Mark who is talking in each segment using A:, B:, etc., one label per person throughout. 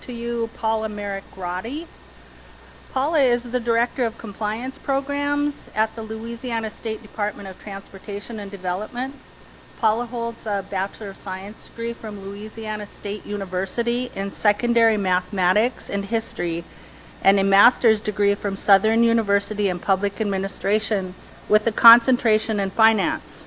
A: to you Paula Merrick Roddy. Paula is the Director of Compliance Programs at the Louisiana State Department of Transportation and Development. Paula holds a Bachelor of Science degree from Louisiana State University in Secondary Mathematics and History, and a master's degree from Southern University in Public Administration with a concentration in finance.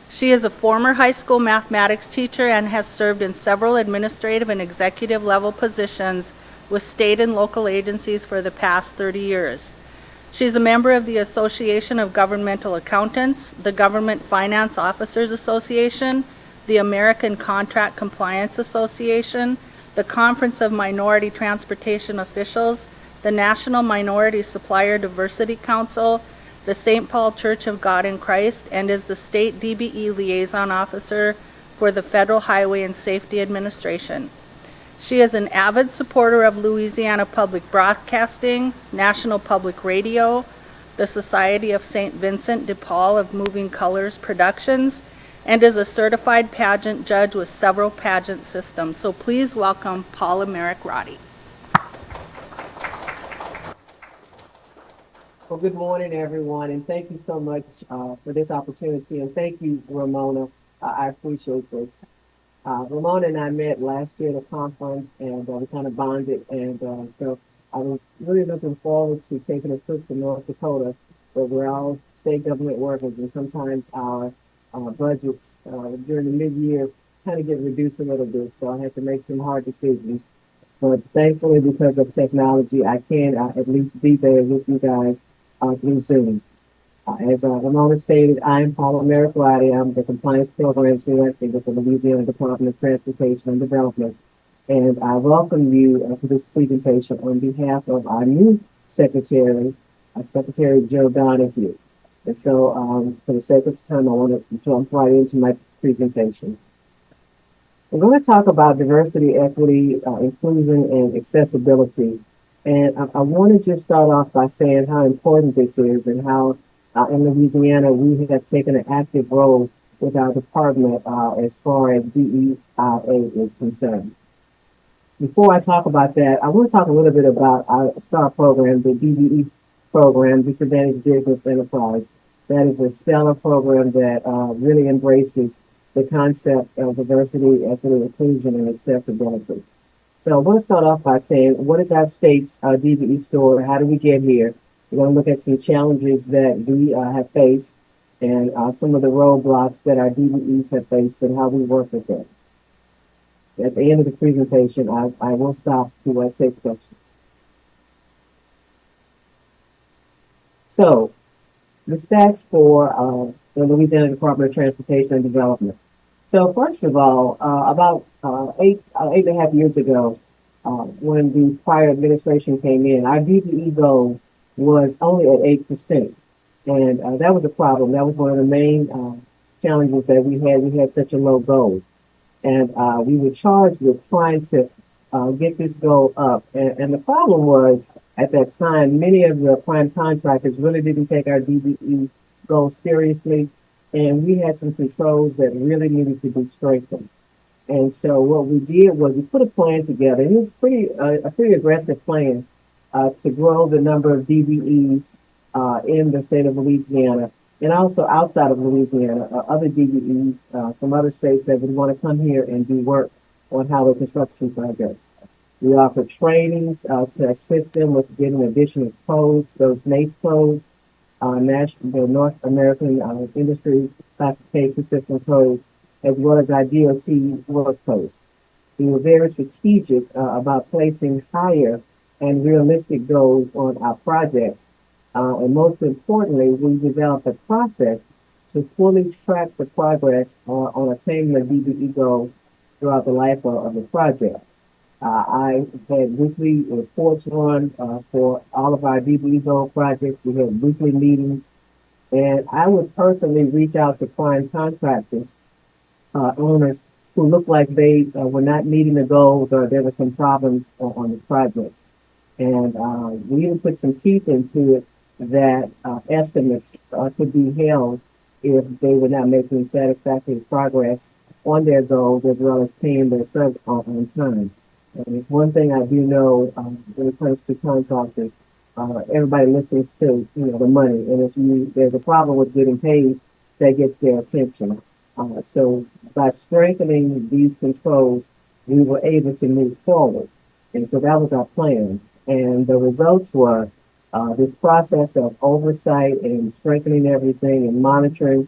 A: She is a former high school mathematics teacher and has served in several administrative and executive level positions with state and local agencies for the past 30 years. She's a member of the Association of Governmental Accountants, the Government Finance Officers Association, the American Contract Compliance Association, the Conference of Minority Transportation Officials, the National Minority Supplier Diversity Council, the St. Paul Church of God in Christ, and is the State DBE Liaison Officer for the Federal Highway and Safety Administration. She is an avid supporter of Louisiana Public Broadcasting, National Public Radio, the Society of St. Vincent de Paul of Moving Colors Productions, and is a certified pageant judge with several pageant systems. So please welcome Paula Merrick Roddy.
B: Well, good morning, everyone, and thank you so much for this opportunity. And thank you, Ramona. I appreciate this. Ramona and I met last year at a conference, and we kind of bonded. And so I was really looking forward to taking a trip to North Dakota, where we're all state government workers, and sometimes our budgets during the mid-year kind of get reduced a little bit. So I had to make some hard decisions. But thankfully, because of technology, I can at least be there with you guys through Zoom. As Ramona stated, I'm Paula Merrick Roddy. I'm the Compliance Programs Director with the Louisiana Department of Transportation and Development. And I welcome you to this presentation on behalf of our new Secretary, Secretary Joe Donahue. And so for the sake of time, I want to jump right into my presentation. We're going to talk about diversity, equity, inclusion, and accessibility. And I want to just start off by saying how important this is and how in Louisiana we have taken an active role with our department as far as DEIA is concerned. Before I talk about that, I want to talk a little bit about our STAR program, the DBE program, Disadvantaged Business Enterprise. That is a stellar program that really embraces the concept of diversity, equity, inclusion, and accessibility. So I want to start off by saying, what is our state's DBE story? How did we get here? We're going to look at some challenges that we have faced and some of the roadblocks that our DBEs have faced and how we work with them. At the end of the presentation, I will stop to take questions. So the stats for the Louisiana Department of Transportation and Development. So first of all, about 8.5 years ago, when the prior administration came in, our DBE goal was only at 8%. And that was a problem. That was one of the main challenges that we had. We had such a low goal. And we were charged with trying to get this goal up. And the problem was, at that time, many of the prime contractors really didn't take our DBE goal seriously. And we had some controls that really needed to be strengthened. And so what we did was we put a plan together, and it was a pretty aggressive plan to grow the number of DBEs in the state of Louisiana, and also outside of Louisiana, other DBEs from other states that would want to come here and do work on highway construction projects. We offer trainings to assist them with getting additional codes, those NACE codes, the North American Industry Classification System codes, as well as our DOT work codes. We were very strategic about placing higher and realistic goals on our projects. And most importantly, we developed a process to fully track the progress on attaining the DBE goals throughout the life of the project. I had weekly reports run for all of our DBE goal projects. We had weekly meetings, and I would personally reach out to prime contractors, owners who looked like they were not meeting the goals or there were some problems on the projects. And we even put some teeth into it that estimates could be held if they were not making satisfactory progress on their goals, as well as paying their subs on time. And it's one thing I do know when it comes to contractors. Everybody listens to the money, and if there's a problem with getting paid, that gets their attention. So by strengthening these controls, we were able to move forward, and so that was our plan. And the results were this process of oversight and strengthening everything and monitoring.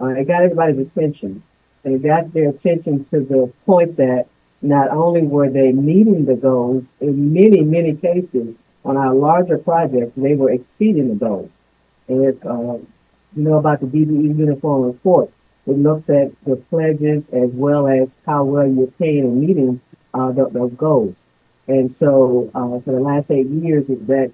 B: It got everybody's attention, and it got their attention to the point that not only were they meeting the goals, in many, many cases on our larger projects, they were exceeding the goals. And if you know about the DBE uniform report, it looks at the pledges as well as how well you're paying and meeting those goals. And so for the last 8 years, that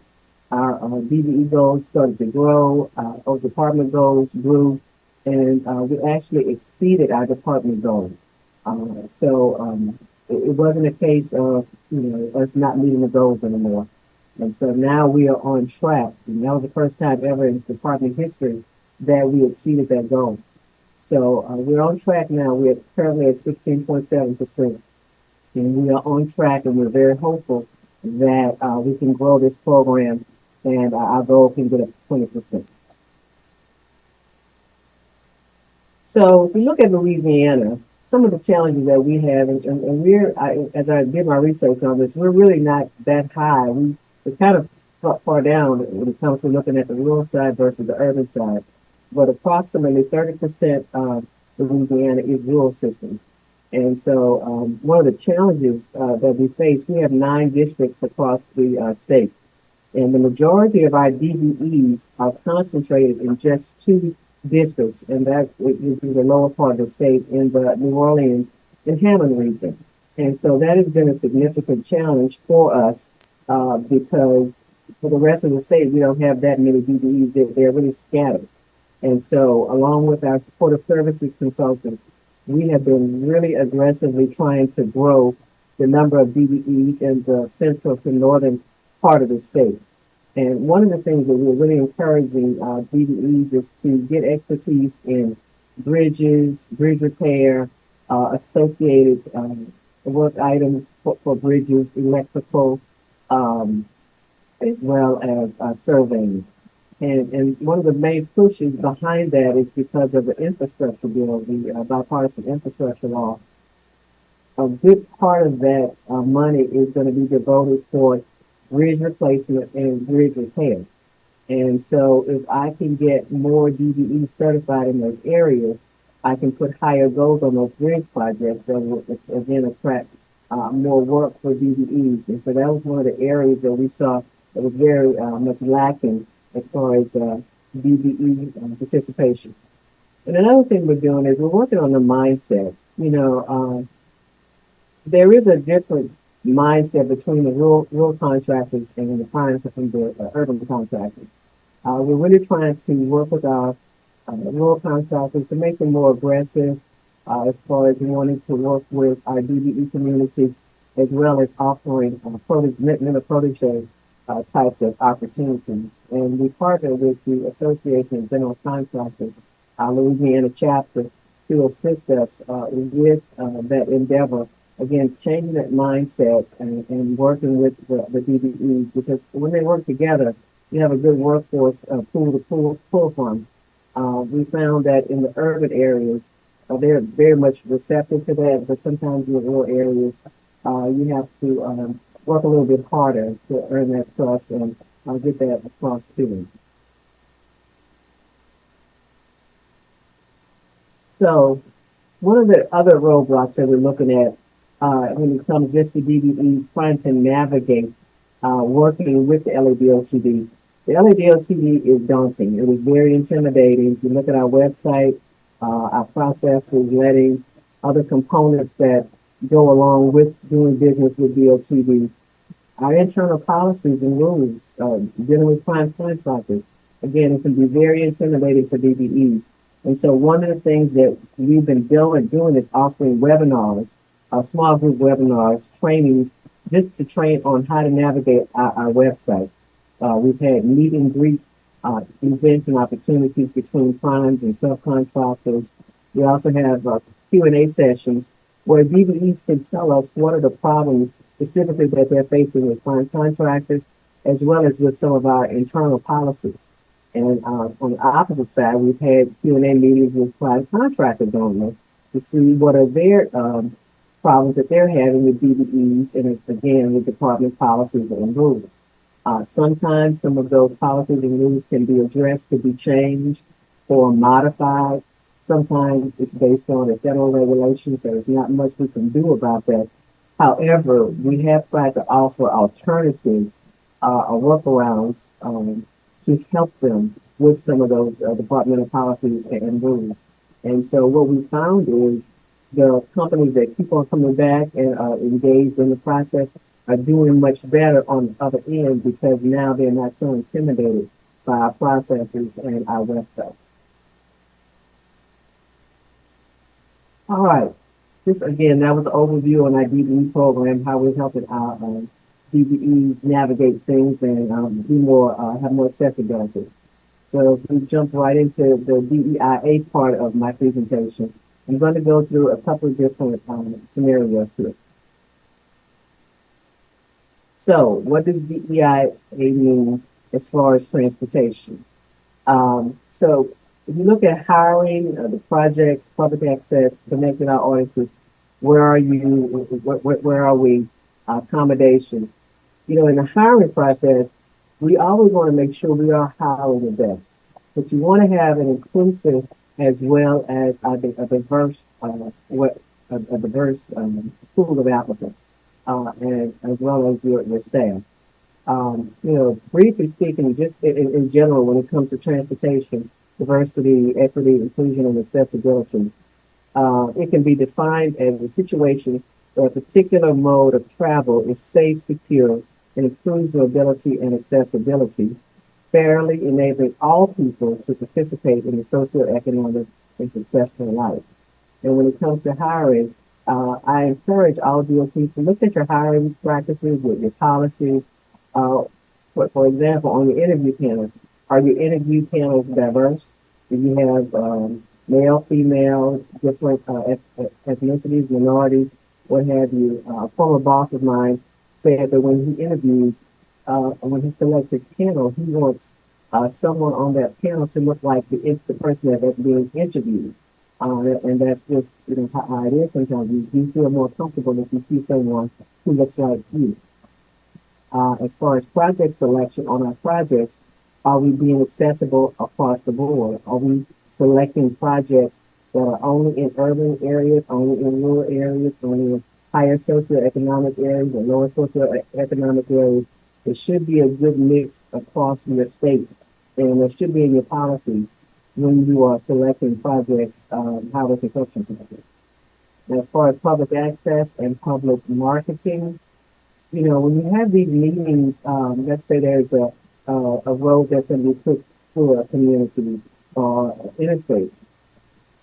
B: our DBE goals started to grow, our department goals grew, and we actually exceeded our department goals. It wasn't a case of us not meeting the goals anymore. And so now we are on track. And that was the first time ever in department history that we exceeded that goal. So we're on track now. We're currently at 16.7%. And we are on track, and we're very hopeful that we can grow this program, and our goal can get up to 20%. So if we look at Louisiana, some of the challenges that we have, and as I did my research on this, we're really not that high. We're kind of far down when it comes to looking at the rural side versus the urban side. But approximately 30% of Louisiana is rural systems. And so one of the challenges that we face, we have 9 districts across the state. And the majority of our DBEs are concentrated in just 2 districts, and that is in the lower part of the state in the New Orleans and Hammond region. And so that has been a significant challenge for us because for the rest of the state, we don't have that many DBEs. They're really scattered. And so along with our supportive services consultants, we have been really aggressively trying to grow the number of DBEs in the central to northern part of the state. And one of the things that we're really encouraging DBEs is to get expertise in bridges, bridge repair, associated work items for bridges, electrical, as well as surveying. And one of the main pushes behind that is because of the infrastructure bill, the bipartisan infrastructure law. A good part of that money is going to be devoted toward bridge replacement and bridge repair. And so if I can get more DBEs certified in those areas, I can put higher goals on those bridge projects that will again attract more work for DBEs. And so that was one of the areas that we saw that was very much lacking as far as DBE participation. And another thing we're doing is we're working on the mindset. There is a different mindset between the rural contractors and the urban contractors. We're really trying to work with our rural contractors to make them more aggressive as far as wanting to work with our DBE community, as well as offering mentor protege types of opportunities. And we partner with the Association of General Contractors, our Louisiana chapter, to assist us with that endeavor. Again, changing that mindset and working with the DBEs, because when they work together, you have a good workforce pool to pull from. We found that in the urban areas, they're very much receptive to that, but sometimes in the rural areas, you have to work a little bit harder to earn that trust and get that across to them. So one of the other roadblocks that we're looking at when it comes just to DBEs trying to navigate working with the LADOTD. The LADOTD is daunting. It is very intimidating. If you look at our website, our processes, lettings, other components that go along with doing business with DOTD, our internal policies and rules dealing with prime contractors. Again, it can be very intimidating for DBEs. And so one of the things that we've been doing is offering webinars, small group webinars, trainings, just to train on how to navigate our website. We've had meet and greet events and opportunities between primes and subcontractors. We also have Q&A sessions where DBEs can tell us what are the problems specifically that they're facing with prime contractors, as well as with some of our internal policies. And on the opposite side, we've had Q&A meetings with prime contractors only to see what are their problems that they're having with DBEs and again with department policies and rules. Sometimes some of those policies and rules can be addressed to be changed or modified. Sometimes it's based on a federal regulation, so there's not much we can do about that. However, we have tried to offer alternatives or workarounds to help them with some of those departmental policies and rules. And so what we found is the companies that keep on coming back and are engaged in the process are doing much better on the other end because now they're not so intimidated by our processes and our websites. All right. This again, that was an overview on our DBE program, how we're helping our DBEs navigate things and be more have more accessibility. So if we jump right into the DEIA part of my presentation, I'm going to go through a couple of different scenarios here. So what does DEIA mean as far as transportation? So if you look at hiring, the projects, public access, connecting our audiences, where are you? Where are we? Accommodations. You know, in the hiring process, we always want to make sure we are hiring the best, but you want to have an inclusive as well as a diverse, a diverse pool of applicants, and as well as your staff. You know, briefly speaking, just in general, when it comes to transportation, diversity, equity, inclusion, and accessibility, it can be defined as a situation where a particular mode of travel is safe, secure, and improves mobility and accessibility, fairly enabling all people to participate in a socioeconomic and successful life. And when it comes to hiring, I encourage all DOTs to look at your hiring practices, with your policies. For example, on your interview panels, are your interview panels diverse? Do you have male, female, different ethnicities, minorities, what have you? A former boss of mine said that when he interviews, when he selects his panel, he wants someone on that panel to look like the person that's being interviewed. And that's just how it is sometimes. You feel more comfortable if you see someone who looks like you. As far as project selection on our projects, are we being accessible across the board? Are we selecting projects that are only in urban areas, only in rural areas, only in higher socioeconomic areas or lower socioeconomic areas? There should be a good mix across your state, and there should be in your policies when you are selecting projects, highway construction projects. And as far as public access and public marketing, when you have these meetings, let's say there's a road that's going to be put through a community or interstate.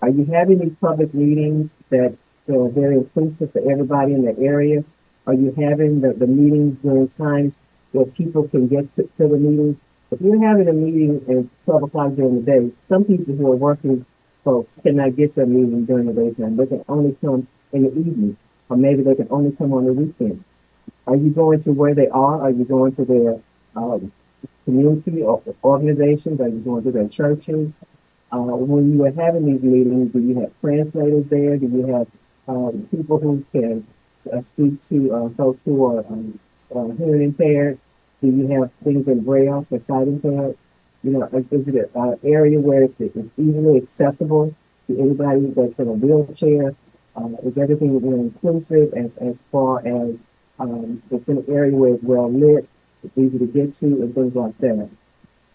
B: Are you having these public meetings that are very inclusive for everybody in the area? Are you having the meetings during times where people can get to the meetings? If you're having a meeting at 12 o'clock during the day, some people who are working folks cannot get to a meeting during the daytime. They can only come in the evening, or maybe they can only come on the weekend. Are you going to where they are? Are you going to their community or organizations? Are you going to their churches? When you are having these meetings, do you have translators there? Do you have people who can speak to folks who are hearing impaired? Do you have things in Braille for sight impaired? Is it an area where it's easily accessible to anybody that's in a wheelchair? Is everything inclusive as far as it's an area where it's well lit, it's easy to get to, and things like that?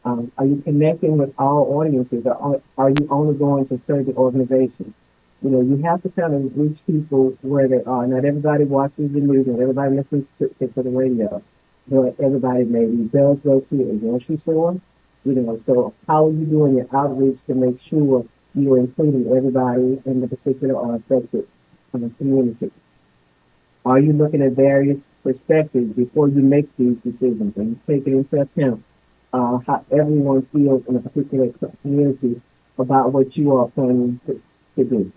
B: Are you connecting with all audiences, or are you only going to certain organizations? You have to kind of reach people where they are. Not everybody watches the news, not everybody listens to the radio, but everybody maybe does go to a grocery store. So how are you doing your outreach to make sure you are including everybody in the particular or affected community? Are you looking at various perspectives before you make these decisions and taking into account how everyone feels in a particular community about what you are planning to do?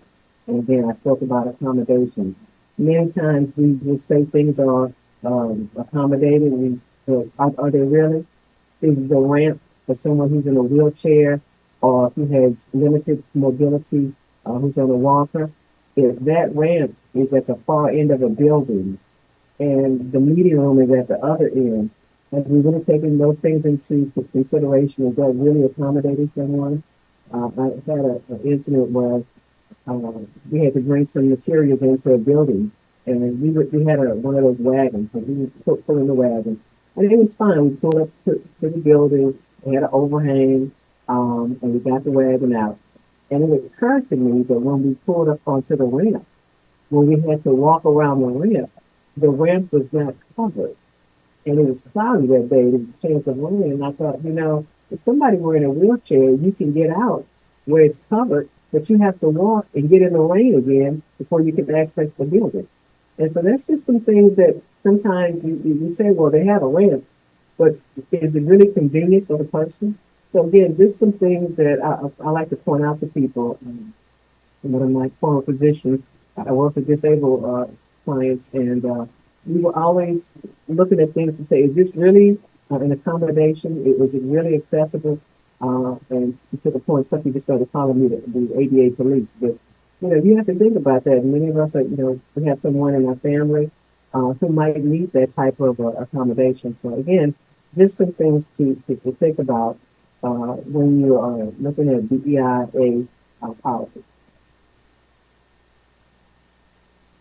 B: And again, I spoke about accommodations. Many times we will say things are accommodated. Are they really? Is the ramp for someone who's in a wheelchair or who has limited mobility, who's on a walker? If that ramp is at the far end of a building and the meeting room is at the other end, have we really taken those things into consideration? Is that really accommodating someone? I had an incident where we had to bring some materials into a building, and we had one of those wagons, and we would pull in the wagon, and it was fine. We pulled up to the building, we had an overhang, and we got the wagon out. And it occurred to me that when we pulled up onto the ramp, when we had to walk around the ramp was not covered, and it was cloudy that day. There was a chance of rain, and I thought, if somebody were in a wheelchair, you can get out where it's covered, but you have to walk and get in the rain again before you can access the building. And so that's just some things that sometimes you say, well, they have a ramp, but is it really convenient for the person? So again, just some things that I like to point out to people. In one of my former positions, I worked with disabled clients, and we were always looking at things to say, is this really an accommodation? Was it really accessible? And to the point, some people started calling me the ADA police. But you have to think about that. Many of us are, we have someone in our family who might need that type of accommodation. So again, just some things to think about when you are looking at DEIA policy.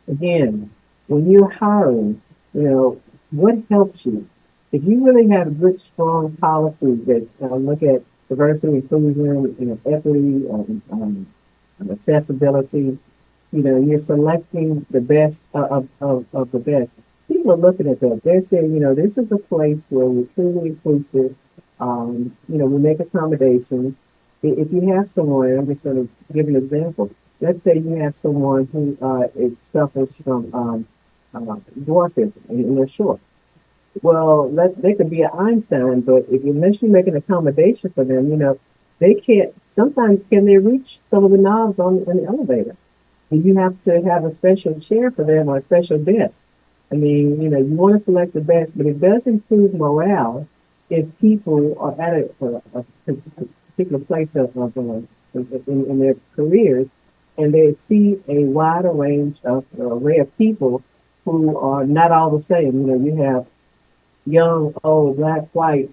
B: Again, when you're hiring, what helps you? If you really have good, strong policies that look at diversity, inclusion, equity, accessibility, you're selecting the best of the best. People are looking at that. They're saying, this is a place where we're truly inclusive. We make accommodations. If you have someone, I'm just going to give an example. Let's say you have someone who it suffers from dwarfism and they're short. Well, they could be an Einstein, but unless you make an accommodation for them, they can't. Sometimes can they reach some of the knobs on the elevator? And you have to have a special chair for them or a special desk. I mean, you want to select the best, but it does improve morale if people are at a particular place in their careers and they see a wider range of array of people who are not all the same. You have young, old, black, white,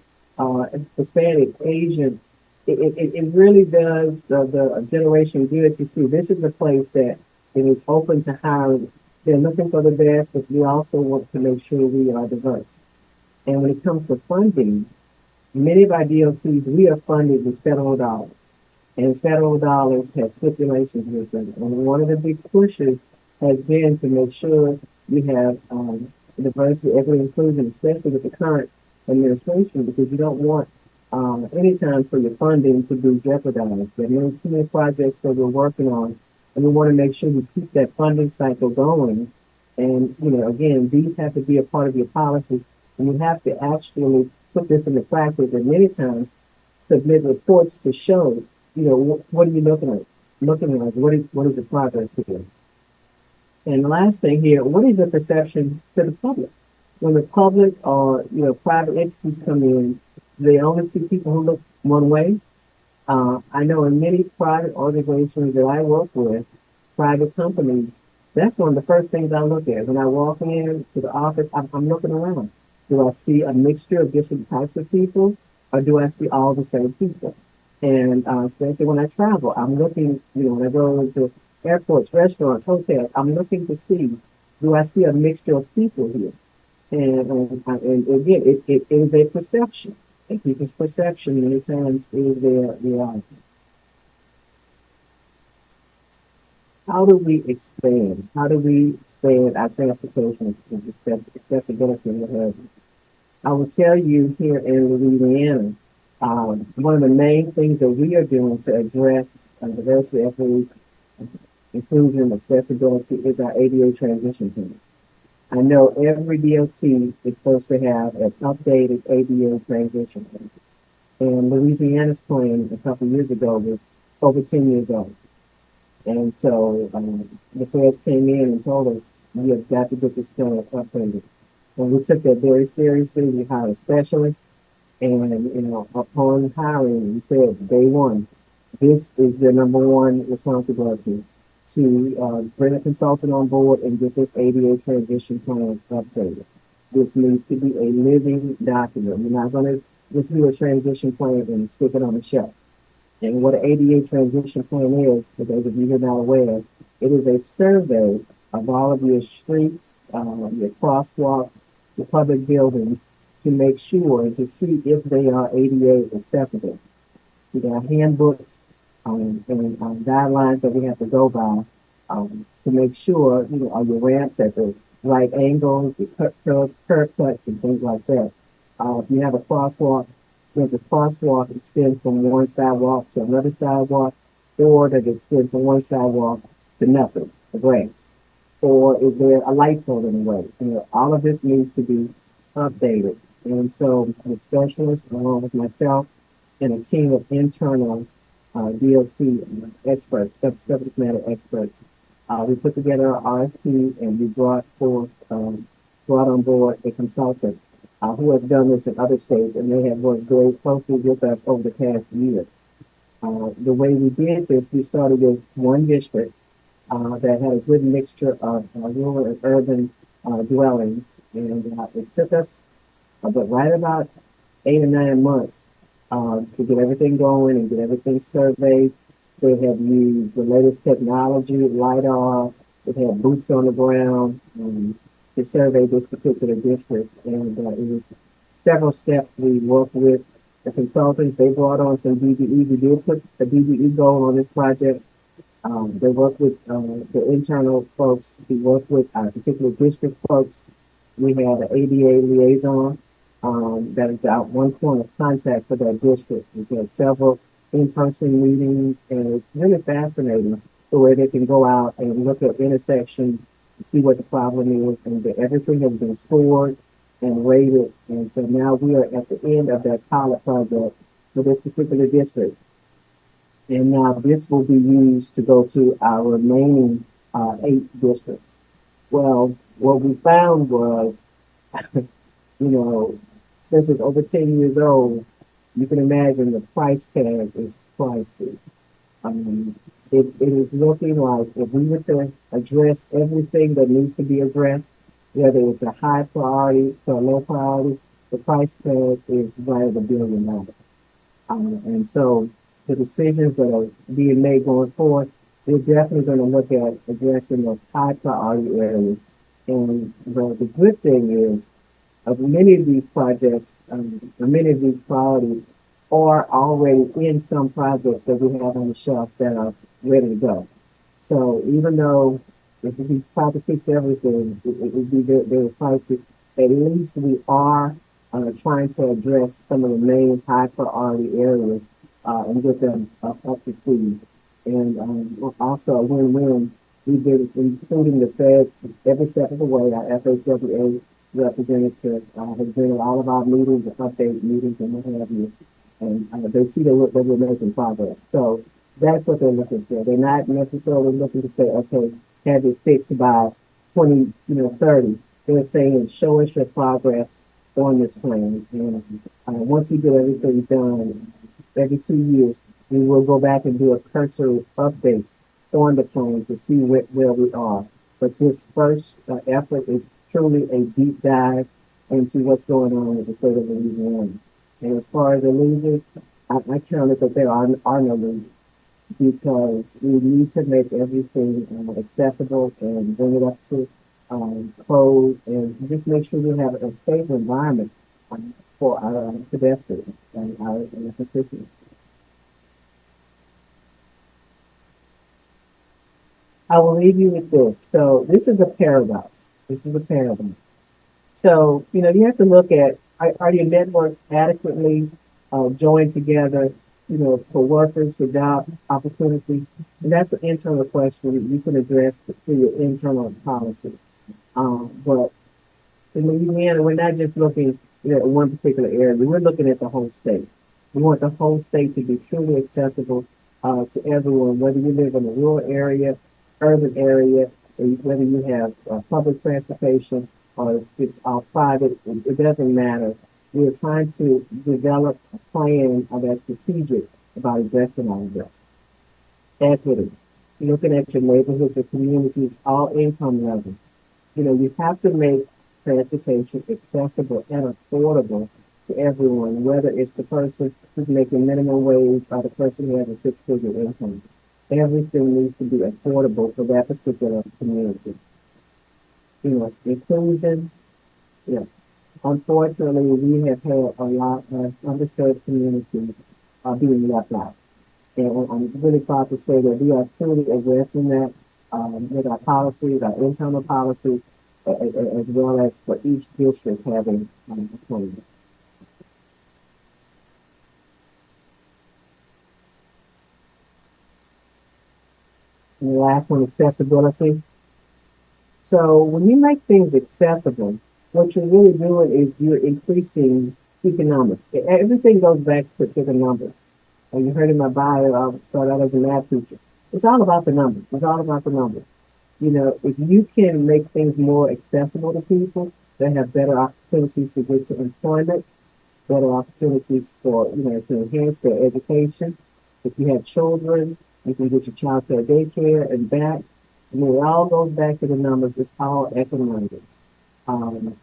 B: Hispanic, Asian. It really does the generation good to see this is a place that it is open to hiring. They're looking for the best, but we also want to make sure we are diverse. And when it comes to funding, many of our DOTs, we are funded with federal dollars. And federal dollars have stipulations with them. And one of the big pushes has been to make sure we have diversity, equity, inclusion, especially with the current administration, because you don't want any time for your funding to be jeopardized. There are too many projects that we're working on, and we want to make sure we keep that funding cycle going. And, again, these have to be a part of your policies, and you have to actually put this into practice, and many times submit reports to show, what are you looking at? What is the progress here? And the last thing here, what is the perception to the public? When the public or private entities come in, they only see people who look one way. I know in many private organizations that I work with, private companies, that's one of the first things I look at. When I walk in to the office, I'm looking around. Do I see a mixture of different types of people, or do I see all the same people? And especially when I travel, I'm looking, when I go into airports, restaurants, hotels, I'm looking to see, do I see a mixture of people here? And again, it is a perception. And people's perception many times is their reality. How do we expand? How do we expand our transportation and accessibility and what have you? I will tell you here in Louisiana, one of the main things that we are doing to address diversity, equity, inclusion, accessibility is our ADA transition plans. I know every DOT is supposed to have an updated ADA transition plan. And Louisiana's plan a couple of years ago was over 10 years old. And so the feds came in and told us, you have got to get this plan updated. And we took that very seriously. We hired a specialist. And, upon hiring, we said, day one, this is the number one responsibility to bring a consultant on board and get this ADA transition plan updated. This needs to be a living document. We're not going to just do a transition plan and stick it on the shelf. And what an ADA transition plan is, for those of you who are not aware, it is a survey of all of your streets, your crosswalks, your public buildings to make sure to see if they are ADA accessible. We got handbooks and guidelines that we have to go by to make sure, are your ramps at the right angles, the curb cuts, and things like that. If you have a crosswalk, does a crosswalk extend from one sidewalk to another sidewalk, or does it extend from one sidewalk to nothing, the grass? Or is there a light pole in the way? All of this needs to be updated. And so the specialist, along with myself, and a team of internal DOT experts, subject matter experts, we put together an RFP and we brought on board a consultant who has done this in other states, and they have worked very closely with us over the past year. The way we did this, we started with one district that had a good mixture of rural and urban dwellings, and it took us but right about 8 or 9 months to get everything going and get everything surveyed. They have used the latest technology, LiDAR. They have boots on the ground to survey this particular district. And it was several steps. We worked with the consultants. They brought on some DBE. We did put a DBE goal on this project. They worked with the internal folks. We worked with our particular district folks. We had an ADA liaison that is our one point of contact for that district. We had several in-person meetings, and it's really fascinating the way they can go out and look at intersections and see what the problem is, and that everything has been scored and rated. And so now we are at the end of that pilot project for this particular district. And now this will be used to go to our remaining 8 districts. Well, what we found was, since it's over 10 years old, you can imagine the price tag is pricey. It is looking like if we were to address everything that needs to be addressed, whether it's a high priority to a low priority, the price tag is right at $1 billion. And so the decisions that are being made going forward, we're definitely going to look at addressing those high priority areas. And the good thing is, of many of these projects, many of these priorities are already in some projects that we have on the shelf that are ready to go. So even though if we try to fix everything, it would be very pricey, at least we are trying to address some of the main high priority areas and get them up to speed. And also a win-win. We've been including the feds every step of the way. Our FHWA representative has been at all of our meetings, and update meetings, and what have you. And they see that we're making progress. So that's what they're looking for. They're not necessarily looking to say, okay, have it fixed by 2030. They're saying, show us your progress on this plan. And once we get everything done, every 2 years, we will go back and do a cursory update on the plan to see where we are. But this first effort is truly a deep dive into what's going on with the state of Louisiana. And as far as the losers, I counted that there are no losers, because we need to make everything accessible and bring it up to code, and just make sure we have a safe environment for our pedestrians and our constituents. I will leave you with this. So this is a paradox. This is a paradox. So, you have to look at, are your networks adequately joined together, for workers, for job opportunities? And that's an internal question that you can address through your internal policies. But in Louisiana, we're not just looking at one particular area. We're looking at the whole state. We want the whole state to be truly accessible to everyone, whether you live in a rural area, urban area, or whether you have public transportation or it's just private, it doesn't matter. We're trying to develop a plan that's strategic about addressing all of this. Equity, looking at your neighborhoods, your communities, all income levels. You know, you have to make transportation accessible and affordable to everyone, whether it's the person who's making minimum wage or the person who has a six-figure income. Everything needs to be affordable for that particular community. You know, inclusion, yeah. Unfortunately, we have had a lot of underserved communities being left out. And I'm really proud to say that we are truly addressing that with our policies, our internal policies, as well as for each district having a plan. And the last one, accessibility. So when you make things accessible, what you're really doing is you're increasing economics. Everything goes back to the numbers. And you heard in my bio, I started out as a math teacher. It's all about the numbers. It's all about the numbers. You know, if you can make things more accessible to people, they have better opportunities to get to employment, better opportunities for, you know, to enhance their education. If you have children, you can get your child to a daycare and back. I mean, it all goes back to the numbers. It's all economics. Um,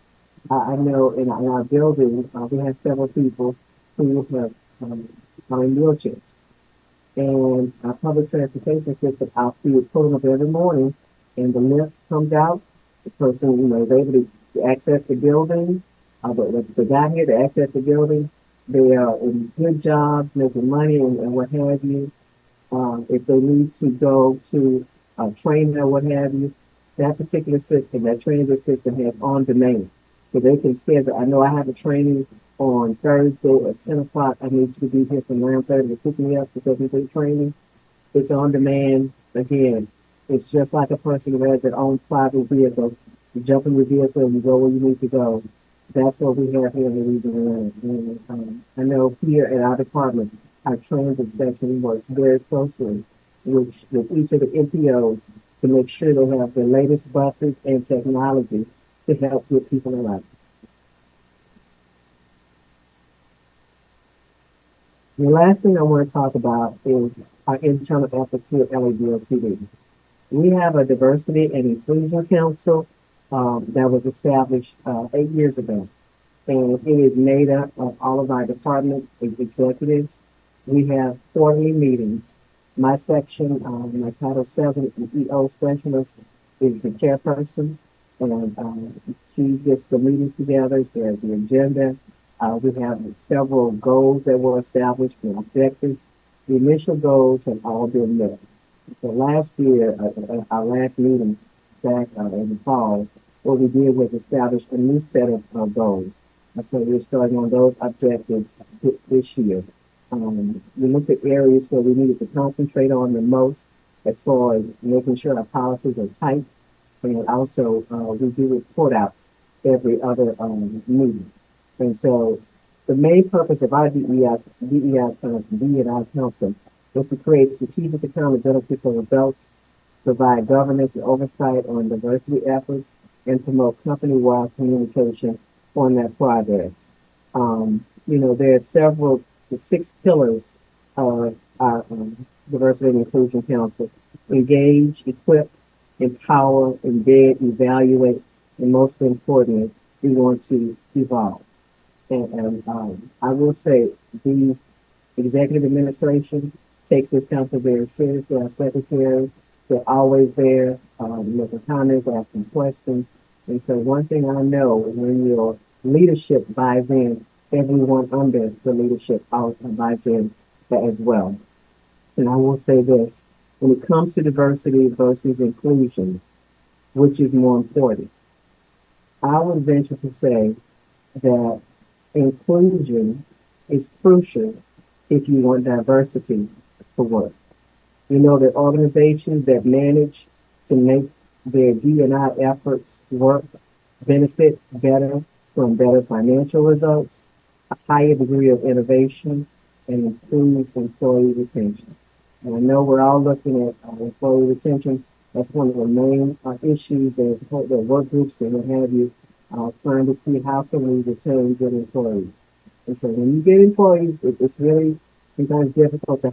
B: I know in our building, we have several people who have are in wheelchairs. And our public transportation system, I'll see it pulling up every morning, and the lift comes out. The person, you know, is able to access the building. The guy here to access the building, they are in good jobs, making money, and what have you. If they need to go to training or what have you, that particular system, that transit system has on demand. So they can schedule. I know I have a training on Thursday at 10 o'clock. I need you to be here from 9:30 to pick me up to take me to the training. It's on demand. Again, it's just like a person who has their own private vehicle. You jump in your vehicle and you go where you need to go. That's what we have here in Louisiana. And, I know here at our department, our transit section works very closely with each of the MPOs to make sure they have the latest buses and technology to help get people around. The last thing I want to talk about is our internal efforts here at LADOTV. We have a diversity and inclusion council that was established 8 years ago, and it is made up of all of our department executives. We have quarterly meetings. My section, my Title VII EO specialist, is the chairperson, and she gets the meetings together, the agenda. We have several goals that were established and objectives. The initial goals have all been met. So last year, our last meeting back in the fall, what we did was establish a new set of goals. And so we're starting on those objectives this year. We looked at areas where we needed to concentrate on the most as far as making sure our policies are tight. And also, we do report outs every other meeting. And so the main purpose of our DEI council was to create strategic accountability for results, provide governance and oversight on diversity efforts, and promote company-wide communication on that progress. You know, there are the 6 pillars of our Diversity and Inclusion Council: engage, equip, empower, embed, evaluate, and most importantly, we want to evolve. And I will say the executive administration takes this council very seriously. Our secretary, they're always there, making comments, asking questions. And so one thing I know, when your leadership buys in, everyone under the leadership buys in as well. And I will say this, when it comes to diversity versus inclusion, which is more important, I would venture to say that inclusion is crucial if you want diversity to work. You know that organizations that manage to make their D&I efforts work benefit better from better financial results, a higher degree of innovation, and improved employee retention. And I know we're all looking at employee retention. That's one of the main issues. There's the work groups and what have you, trying to see how can we retain good employees. And so when you get employees, it's really sometimes difficult to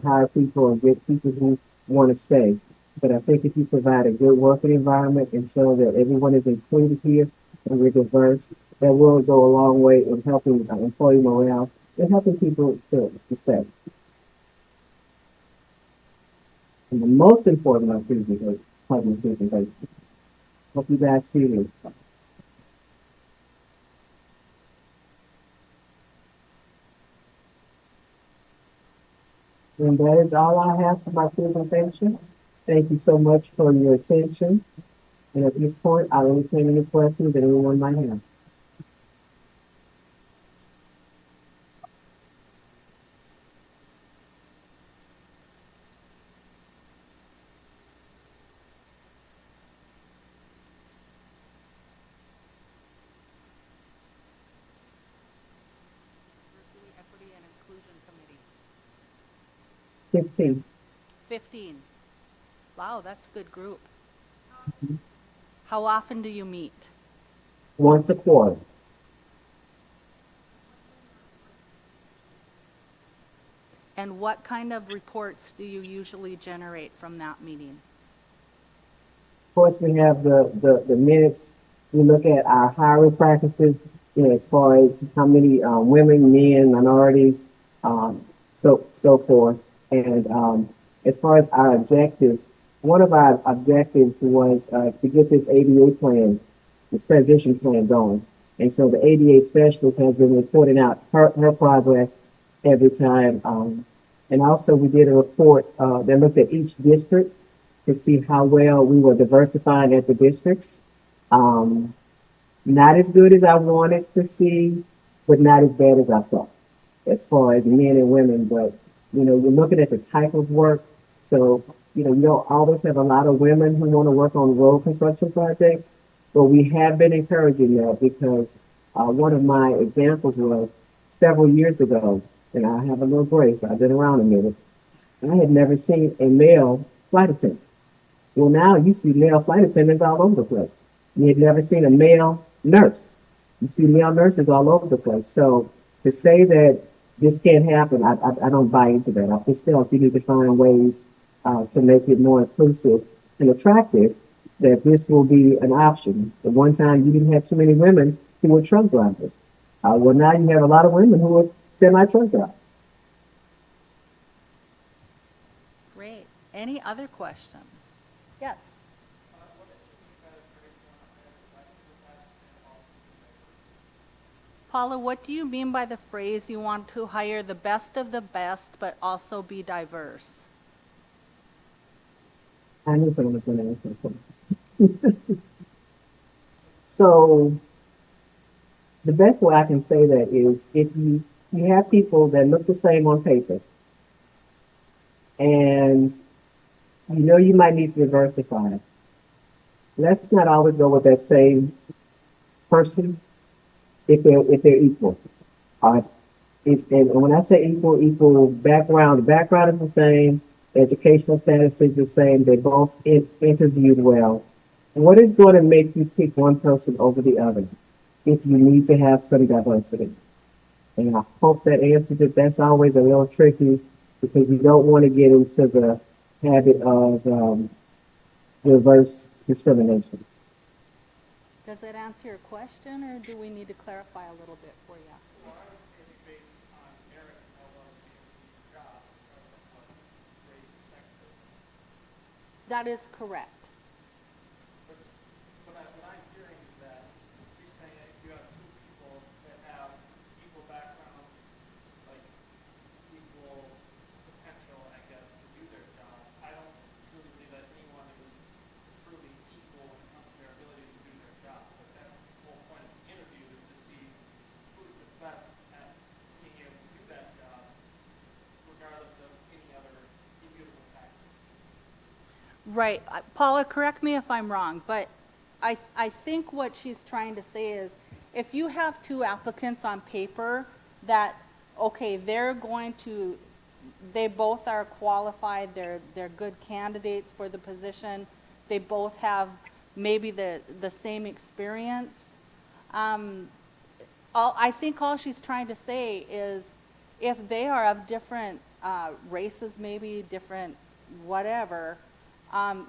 B: hire people and get people who want to stay. But I think if you provide a good working environment and show that everyone is included here and we're diverse, that will go a long way in helping employee morale and helping people to stay. And the most important of these is public presentation. Hope you guys see this. And that is all I have for my presentation. Thank you so much for your attention. And at this point, I'll entertain any questions that anyone might have.
A: Diversity, Equity, and Inclusion Committee.
B: 15.
A: 15. Wow, that's a good group.
B: Mhm.
A: How often do you meet?
B: Once a quarter.
A: And what kind of reports do you usually generate from that meeting?
B: Of course, we have the minutes. We look at our hiring practices, as far as how many women, men, minorities, so forth. And as far as our objectives, one of our objectives was to get this ADA plan, this transition plan going. And so the ADA specialist has been reporting out her progress every time. And also we did a report that looked at each district to see how well we were diversifying at the districts. Um, Not as good as I wanted to see, but not as bad as I thought, as far as men and women. But, you're looking at the type of work. So, you don't always have a lot of women who want to work on road construction projects, but we have been encouraging that because one of my examples was several years ago, and I have a little grace, I've been around a minute, I had never seen a male flight attendant. Well, now you see male flight attendants all over the place. You had never seen a male nurse. You see male nurses all over the place. So to say that this can't happen, I don't buy into that. I still think you need to find ways to make it more inclusive and attractive, that this will be an option. At one time, you didn't have too many women who were truck drivers. Well, now you have a lot of women who are semi-truck drivers.
A: Great. Any other questions? Yes. Paula, what do you mean by the phrase you want to hire the best of the best, but also be diverse?
B: I knew someone was going to answer that. So the best way I can say that is if you have people that look the same on paper, and you might need to diversify. Let's not always go with that same person if they're equal. Uh, and when I say equal background, the background is the same, educational status is the same, they both interviewed well. What is going to make you pick one person over the other if you need to have some diversity? And I hope that answers it. That's always a little tricky because you don't want to get into the habit of reverse discrimination.
A: Does that answer your question, or do we need to clarify a little bit for you?
C: Well, I would say based on Merrick and how well he did his job, rather than what race and sex is.
A: That is correct.
C: But what I'm hearing is that you're saying that if you have two people that have equal background, like equal potential, I guess, to do their jobs, I don't truly believe that anyone is truly equal when it comes to their ability to do their job. But that's the whole point of the interview, is to see who's the best at being able to do that job, regardless of any other immutable factor.
A: Right. Paula, correct me if I'm wrong, but I think what she's trying to say is if you have two applicants on paper that, okay, they're going to they both are qualified, they're good candidates for the position. They both have maybe the same experience. I think all she's trying to say is if they are of different races, maybe different whatever,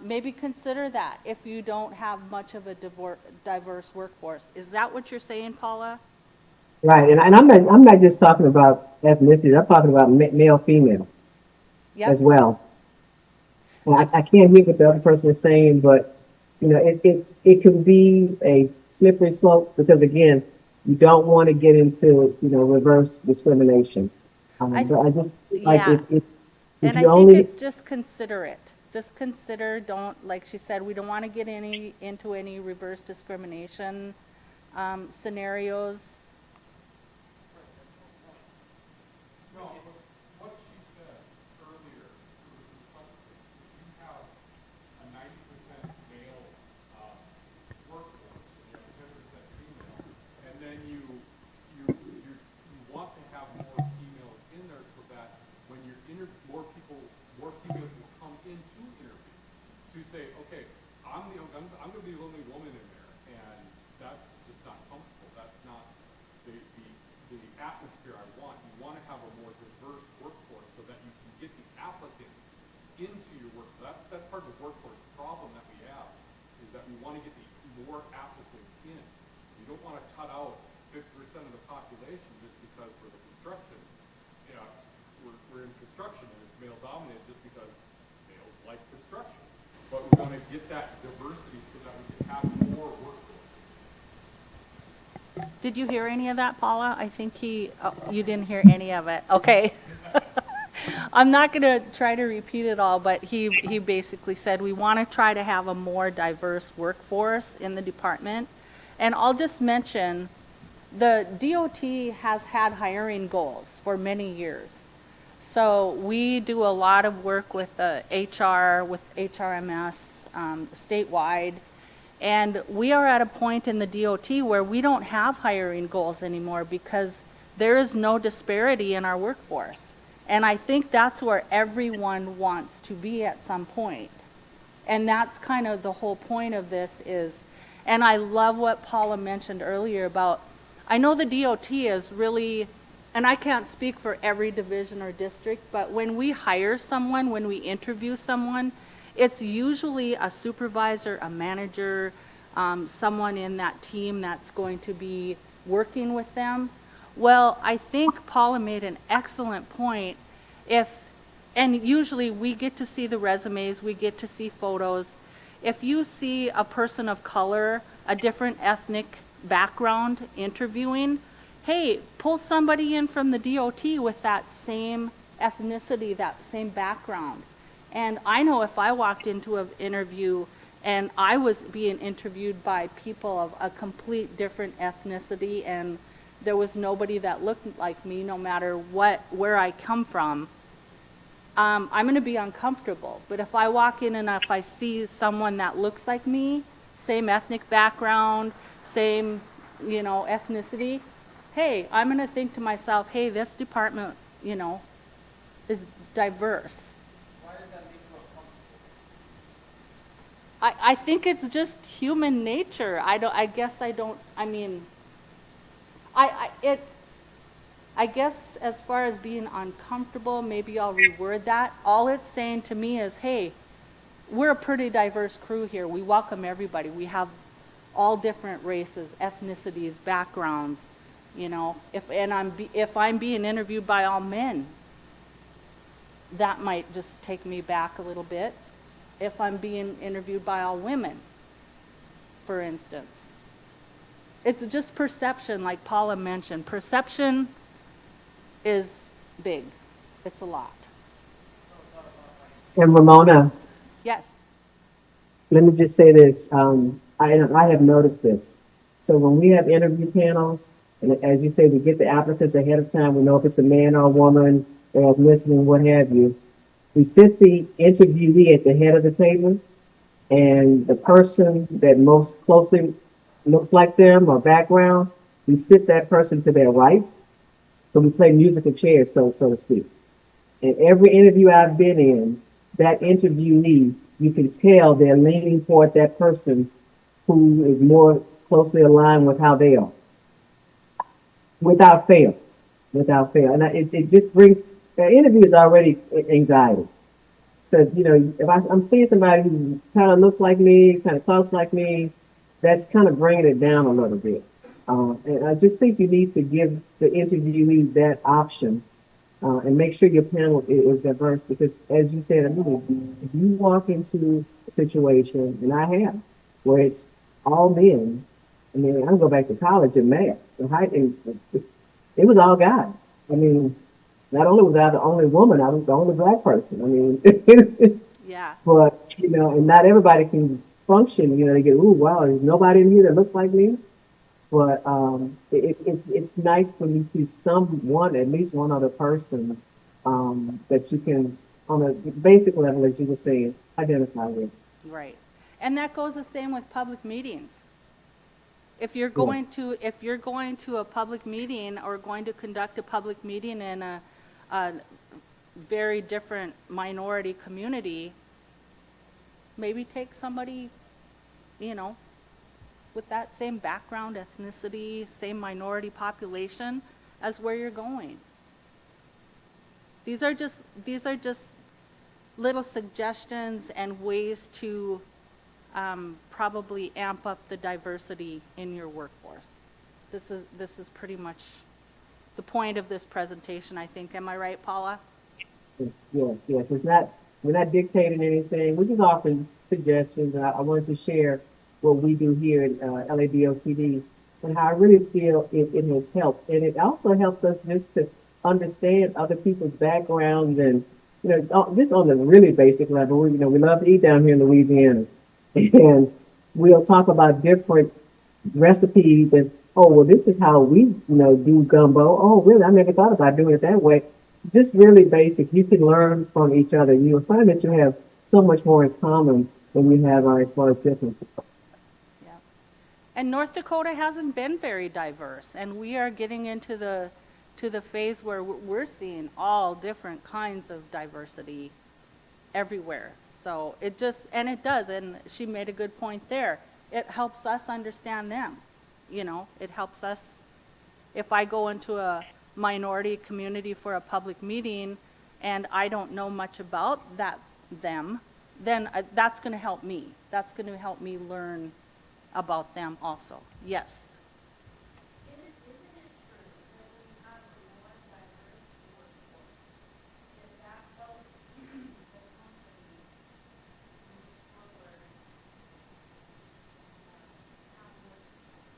A: maybe consider that if you don't have much of a diverse workforce. Is that what you're saying, Paula?
B: Right, and I'm not just talking about ethnicity, I'm talking about male, female
A: Yep.
B: as well. And I can't hear what the other person is saying, but, you know, it could be a slippery slope because again, you don't want to get into, you know, reverse discrimination. But I just, like,
A: Yeah.
B: if
A: And I
B: you
A: think
B: only,
A: it's just consider it. Just consider, don't, like she said, we don't want to get into any reverse discrimination scenarios.
D: No, but what she said earlier was reflected. You have a 90% male workforce, and you have 10% female, and then you want to have more females in there so that when you're more females will come into interview to say, okay, I'm going to be the only woman in there, and that's just not comfortable. That's not the atmosphere I want. You want to have a more diverse workforce so that you can get the applicants into your workforce. That's part of the workforce problem that we have, is that we want to get more applicants in. You don't want to cut out 50% of the population just because we're the construction. You know, we're in construction and it's male dominated just because males like construction. But we're going to get that diversity so that we can have more workforce.
A: Did you hear any of that, Paula? I think you didn't hear any of it. Okay. I'm not going to try to repeat it all, but he basically said we want to try to have a more diverse workforce in the department. And I'll just mention the DOT has had hiring goals for many years. So we do a lot of work with HR, with HRMS statewide. And we are at a point in the DOT where we don't have hiring goals anymore because there is no disparity in our workforce. And I think that's where everyone wants to be at some point. And that's kind of the whole point of this is, and I love what Paula mentioned earlier about, I know the DOT is really, and I can't speak for every division or district, but when we hire someone, when we interview someone, it's usually a supervisor, a manager, someone in that team that's going to be working with them. Well, I think Paula made an excellent point. And usually we get to see the resumes, we get to see photos. If you see a person of color, a different ethnic background interviewing, hey, pull somebody in from the DOT with that same ethnicity, that same background. And I know if I walked into an interview and I was being interviewed by people of a complete different ethnicity and there was nobody that looked like me, no matter where I come from, I'm going to be uncomfortable. But if I walk in and if I see someone that looks like me, same ethnic background, same, ethnicity, hey, I'm going to think to myself, hey, this department, is diverse.
C: Why does that make you uncomfortable?
A: I think it's just human nature. I guess as far as being uncomfortable, maybe I'll reword that. All it's saying to me is, hey, we're a pretty diverse crew here. We welcome everybody. We have all different races, ethnicities, backgrounds, If I'm being interviewed by all men, that might just take me back a little bit. If I'm being interviewed by all women, for instance. It's just perception, like Paula mentioned. Perception is big. It's a lot.
B: and Ramona,
A: Yes.
B: let me just say this. I have noticed this. So when we have interview panels, and as you say, we get the applicants ahead of time. We know if it's a man or a woman, their ethnicity, what have you. We sit the interviewee at the head of the table, and the person that most closely looks like them or background, we sit that person to their right. So we play musical chairs, so to speak. And every interview I've been in, that interviewee, you can tell they're leaning toward that person who is more closely aligned with how they are, without fail, without fail. And it just brings, the interview is already anxiety. So, you know, if I'm seeing somebody who kind of looks like me, kind of talks like me, that's kind of bringing it down a little bit. And I just think you need to give the interviewee that option, and make sure your panel is diverse, because as you said, I mean, if you walk into a situation, and I have, where it's all men. I mean, I go back to college in math. It was all guys. I mean, not only was I the only woman, I was the only black person. I mean,
A: Yeah.
B: but, you know, and not everybody can function. You know, they get, ooh, wow, there's nobody in here that looks like me. But it's nice when you see someone, at least one other person, that you can, on a basic level, as you were saying, identify with.
A: Right. And that goes the same with public meetings. If you're going to a public meeting or going to conduct a public meeting in a very different minority community, maybe take somebody, you know, with that same background, ethnicity, same minority population as where you're going. These are just little suggestions and ways to probably amp up the diversity in your workforce. This is pretty much the point of this presentation, I think. Am I right, Paula?
B: Yes. It's not, we're not dictating anything. We're just offering suggestions. I wanted to share what we do here at LADOTD and how I really feel it has helped. And it also helps us just to understand other people's backgrounds and, you know, just on the really basic level. You know, we love to eat down here in Louisiana. And we'll talk about different recipes and, oh, well, this is how we, you know, do gumbo. Oh, really? I never thought about doing it that way. Just really basic. You can learn from each other. You'll find that you have so much more in common than we have as far as differences.
A: Yeah. And North Dakota hasn't been very diverse, and we are getting into the phase where we're seeing all different kinds of diversity everywhere. So it does, and she made a good point there. It helps us understand them. You know, it helps us, if I go into a minority community for a public meeting and I don't know much about them, then that's going to help me. That's going to help me learn about them also. Yes.
E: Isn't it true that when you have a more diverse workforce, that helps the company move forward, have more success?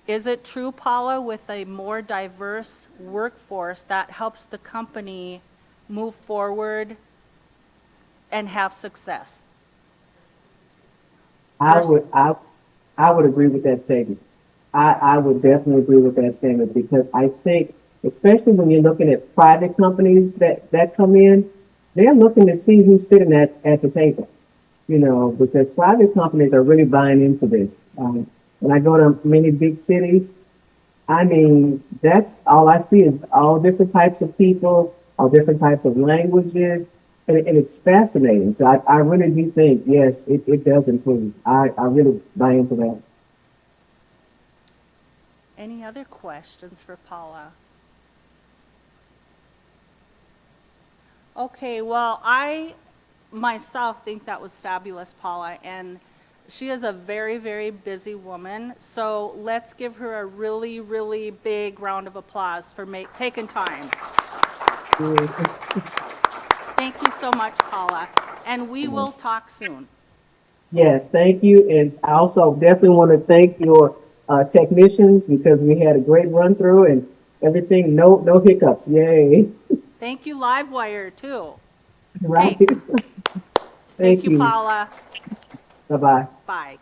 A: Is it true, Paula, with a more diverse workforce that helps the company move forward and have success?
B: I would agree with that statement. I would definitely agree with that statement, because I think, especially when you're looking at private companies that come in, they're looking to see who's sitting at the table, you know, because private companies are really buying into this. When I go to many big cities, I mean, that's all I see is all different types of people, all different types of languages, and it's fascinating. So I really do think, yes, it does improve. I really buy into that.
A: Any other questions for Paula? Okay, well, I myself think that was fabulous, Paula, and she is a very, very busy woman, so let's give her a really, really big round of applause for taking time. Thank you so much, Paula, and we will talk soon.
B: Yes, thank you. And I also definitely want to thank your technicians, because we had a great run through and everything, no hiccups. Yay.
A: Thank you, Livewire, too.
B: Right.
A: Thank you, Paula.
B: Bye-bye.
A: Bye.